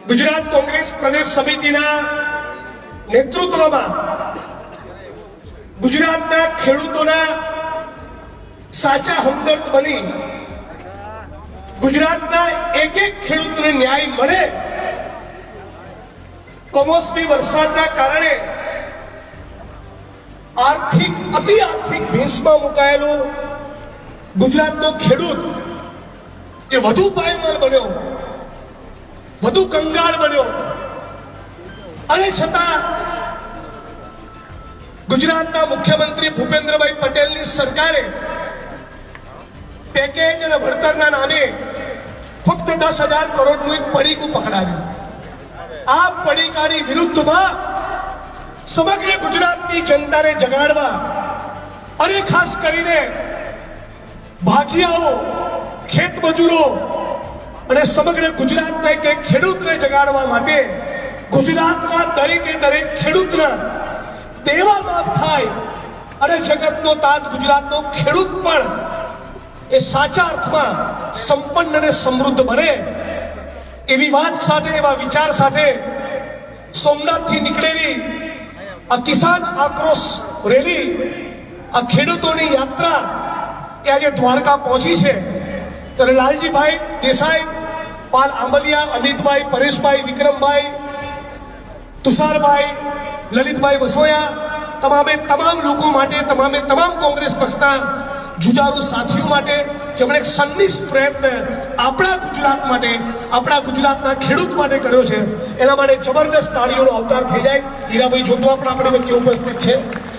ગુજરાત કોંગ્રેસ પ્રદેશ સમિતિના નેતૃત્વમાં ગુજરાતના ખેડૂતોના સાચા હમદર્દ બની ગુજરાતના એક એક ખેડૂતને ન્યાય મળે, કમોસમી વરસાદના કારણે અતિ આર્થિક ભીંસમાં મુકાયેલો ગુજરાતનો ખેડૂત જે વધુ પાયમાલ બન્યો, વધુ કંગાળ બન્યો, અને છતાં ગુજરાતના મુખ્યમંત્રી ભૂપેન્દ્રભાઈ પટેલની સરકારે પેકેજ અને વળતરના નામે ફક્ત 10,000 કરોડનું એક પડીકું પકડાવ્યું. આ પડીકાની વિરુદ્ધમાં સમગ્ર ગુજરાતની જનતાને જગાડવા અને ખાસ કરીને ભાગિયાઓ, ખેત મજૂરો અને સમગ્ર ગુજરાતના એક ખેડૂતને જગાડવા માટે ગુજરાતના દરેકે દરેક ખેડૂતના દેવા માફ થાય અને જગતનો તાત ગુજરાતનો ખેડૂત પણ એ સાચા અર્થમાં સંપન્ન અને સમૃદ્ધ બને, એવી વાત સાથે, એવા વિચાર સાથે સોમનાથથી નીકળેલી આ કિસાન આક્રોશ રેલી, આ ખેડૂતોની યાત્રા એ આજે દ્વારકા પહોંચી છે. ત્યારે લાલજીભાઈ દેસાઈ, પાલ આંબલિયા, અમિતભાઈ, પરેશભાઈ, વિક્રમભાઈ, તુષારભાઈ, લલિતભાઈ વસોયા, તમામ લોકો માટે, તમામ કોંગ્રેસ પક્ષના જુજારુ સાથીઓ માટે જેમણે સંનિષ્ઠ પ્રયત્ન આપણા ગુજરાત માટે, આપણા ગુજરાતના ખેડૂત માટે કર્યો છે, એના માટે જબરદસ્ત તાળીઓનો આવકાર થઈ જાય. હીરાભાઈ જોટવા પણ આપણી વચ્ચે ઉપસ્થિત છે.